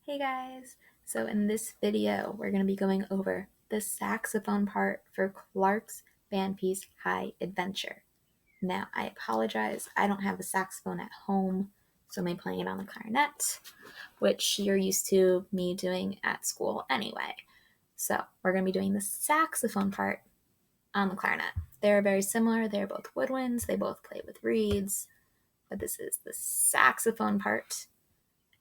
Hey guys! So in this video, we're going to be going over the saxophone part for Clarke's band piece, High Adventure. Now, I apologize, I don't have a saxophone at home, so I'm playing it on the clarinet, which you're used to me doing at school anyway. So we're going to be doing the saxophone part on the clarinet. They're very similar, they're both woodwinds, they both play with reeds, but this is the saxophone part.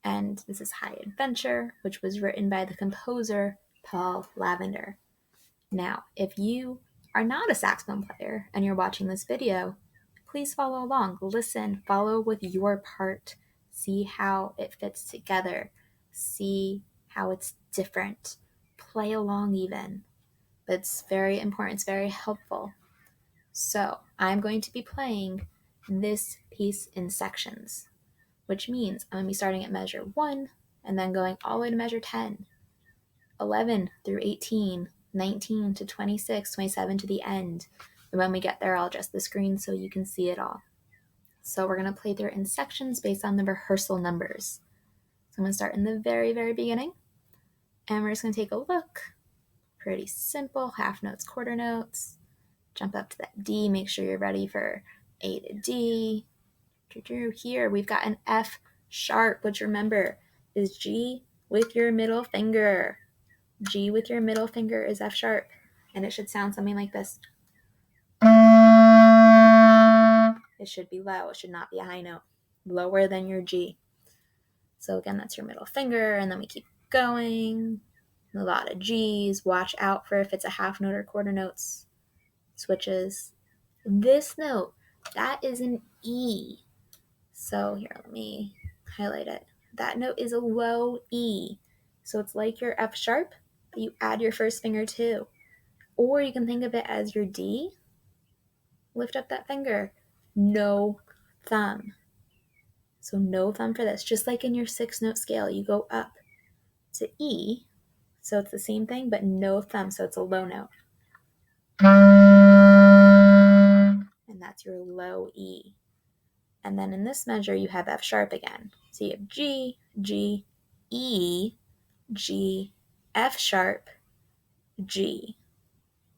And this is High Adventure, which was written by the composer Paul Lavender. Now, if you are not a saxophone player and you're watching this video, please follow along, listen, follow with your part, see how it fits together, see how it's different, play along even. But it's very important, it's very helpful. So I'm going to be playing this piece in sections, which means I'm going to be starting at measure 1 and then going all the way to measure 10, 11 through 18, 19 to 26, 27 to the end. And when we get there, I'll adjust the screen so you can see it all. So we're going to play through it in sections based on the rehearsal numbers. So I'm going to start in the very, very beginning, and we're just going to take a look. Pretty simple, half notes, quarter notes. Jump up to that D, make sure you're ready for A to D. Here we've got an F sharp, which remember is G with your middle finger. G with your middle finger is F sharp, and it should sound something like this. It should be low, it should not be a high note, lower than your G. So again, that's your middle finger, and then we keep going. A lot of G's. Watch out for if it's a half note or quarter notes. Switches. This note, that is an E. So here, let me highlight it. That note is a low E. So it's like your F sharp, but you add your first finger too. Or you can think of it as your D. Lift up that finger. No thumb. So no thumb for this. Just like in your 6-note scale, you go up to E. So it's the same thing, but no thumb. So it's a low note. And that's your low E. And then in this measure, you have F sharp again. So you have G, G, E, G, F sharp, G,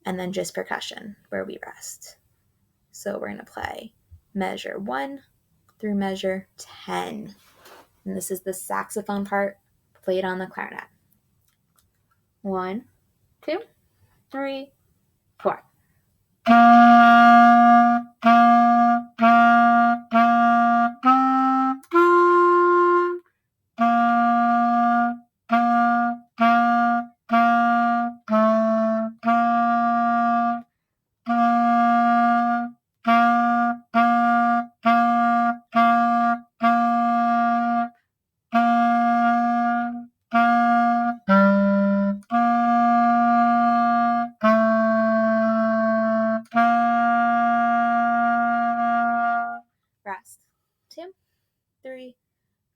and then just percussion where we rest. So we're going to play measure 1 through measure 10. And this is the saxophone part played on the clarinet. 1, 2, 3, 4. Rest. 2, 3,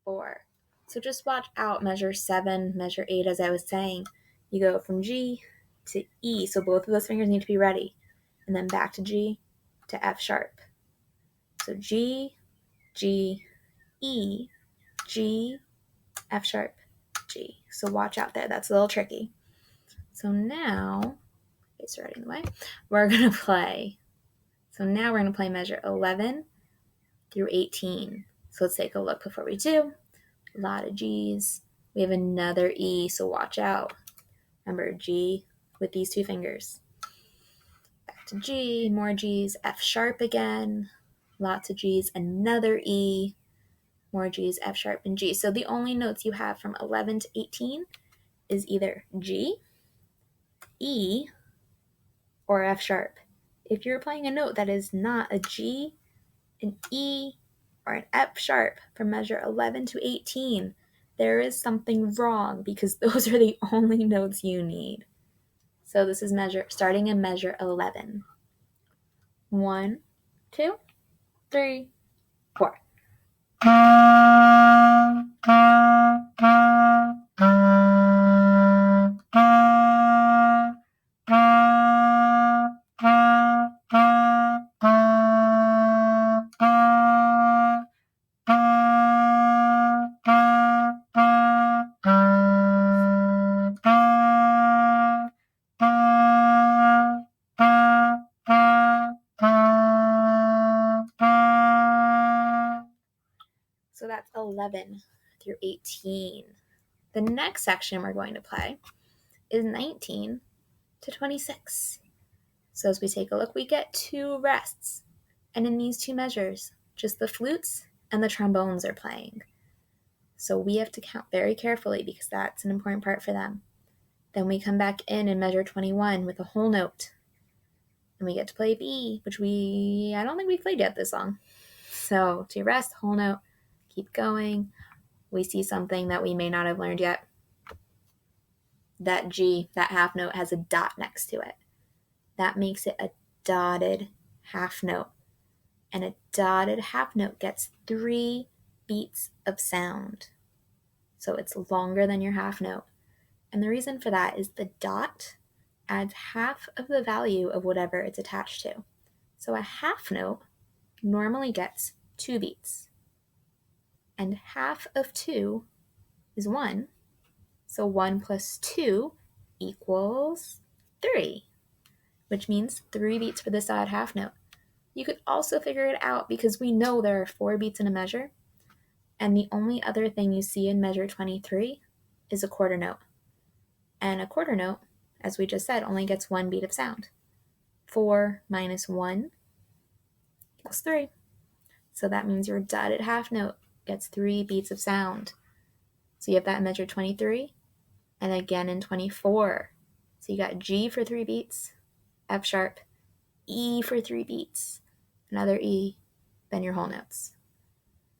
4. So just watch out measure 7, measure 8, as I was saying. You go from G to E, so both of those fingers need to be ready. And then back to G to F sharp. So G, G, E, G, F sharp, G. So watch out there. That's a little tricky. So now, it's right in the way, we're going to play. So now we're going to play measure 11 through 18. So let's take a look before we do. A lot of G's. We have another E, so watch out. Remember, G with these two fingers. Back to G, more G's, F sharp again. Lots of G's, another E, more G's, F sharp, and G. So the only notes you have from 11 to 18 is either G, E, or F sharp. If you're playing a note that is not a G, an E, or an F sharp from measure 11 to 18, there is something wrong because those are the only notes you need. So this is starting in measure 11. 1, 2, 3, 4. 11 through 18. The next section we're going to play is 19 to 26. So as we take a look, we get 2 rests. And in these 2 measures, just the flutes and the trombones are playing. So we have to count very carefully because that's an important part for them. Then we come back in measure 21 with a whole note. And we get to play B, which I don't think we've played yet this song. So to rest, whole note, keep going. We see something that we may not have learned yet. That G, that half note, has a dot next to it. That makes it a dotted half note. And a dotted half note gets 3 beats of sound. So it's longer than your half note. And the reason for that is the dot adds half of the value of whatever it's attached to. So a half note normally gets 2 beats. And half of 2 is 1. So 1 plus 2 equals 3, which means 3 beats for this odd half note. You could also figure it out because we know there are 4 beats in a measure, and the only other thing you see in measure 23 is a quarter note. And a quarter note, as we just said, only gets 1 beat of sound. 4 minus 1 equals 3. So that means your dotted half note gets 3 beats of sound. So you have that in measure 23, and again in 24. So you got G for 3 beats, F sharp, E for 3 beats, another E, then your whole notes.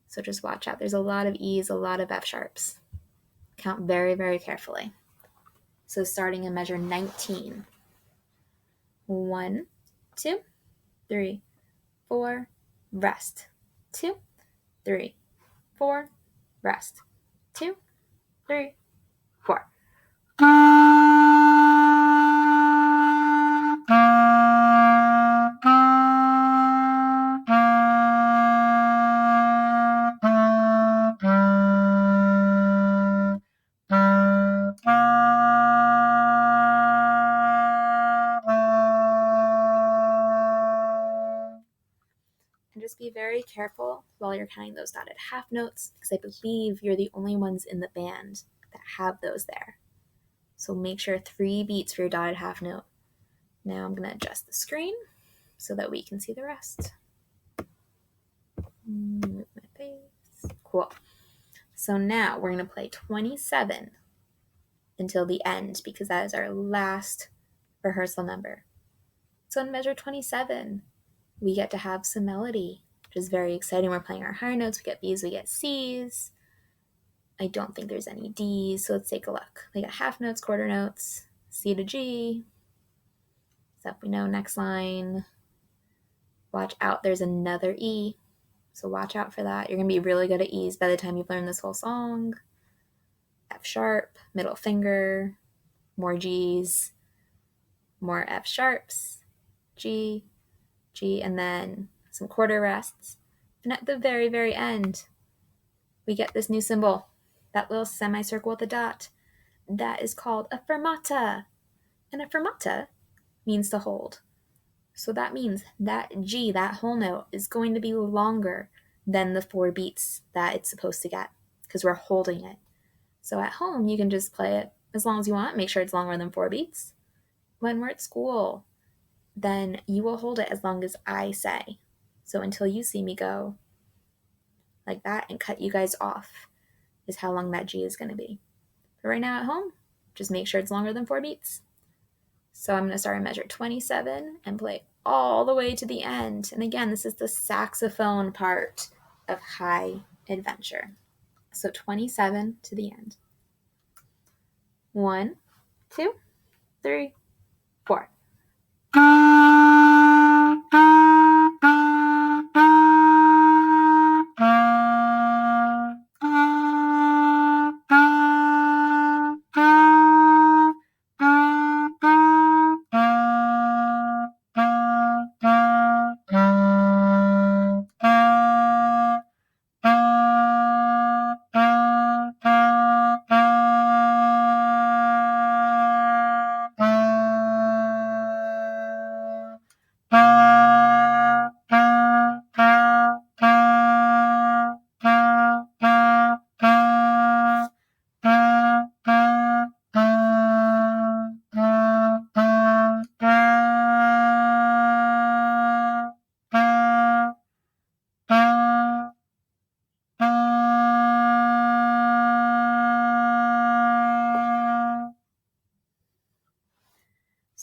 So just watch out. There's a lot of E's, a lot of F sharps. Count very, very carefully. So starting in measure 19. 1, 2, 3, 4, rest. 2, 3, 4, rest. 2, 3, 4. And just be very careful while you're counting those dotted half notes, because I believe you're the only ones in the band that have those there. So make sure 3 beats for your dotted half note. Now I'm going to adjust the screen so that we can see the rest. Move my face. Cool. So now we're going to play 27 until the end because that is our last rehearsal number. So in measure 27, we get to have some melody, which is very exciting. We're playing our higher notes. We get B's, we get C's. I don't think there's any D's, so let's take a look. We got half notes, quarter notes, C to G. So we know next line. Watch out, there's another E. So watch out for that. You're going to be really good at E's by the time you've learned this whole song. F sharp, middle finger, more G's, more F sharps, G, G, and then some quarter rests. And at the very, very end, we get this new symbol, that little semicircle with a dot. That is called a fermata. And a fermata means to hold. So that means that G, that whole note, is going to be longer than the 4 beats that it's supposed to get because we're holding it. So at home, you can just play it as long as you want. Make sure it's longer than 4 beats. When we're at school, then you will hold it as long as I say. So until you see me go like that and cut you guys off is how long that G is going to be. But right now at home, just make sure it's longer than 4 beats. So I'm going to start in measure 27 and play all the way to the end. And again, this is the saxophone part of High Adventure. So 27 to the end. 1, 2, 3, 4.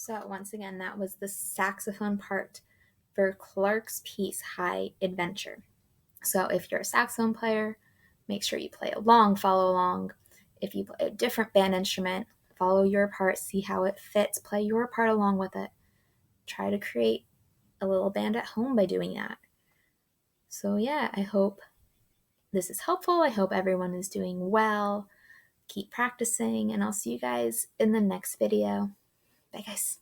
So once again, that was the saxophone part for Clarke's piece, High Adventure. So if you're a saxophone player, make sure you play along, follow along. If you play a different band instrument, follow your part, see how it fits, play your part along with it. Try to create a little band at home by doing that. So yeah, I hope this is helpful. I hope everyone is doing well. Keep practicing, and I'll see you guys in the next video. Bye, guys.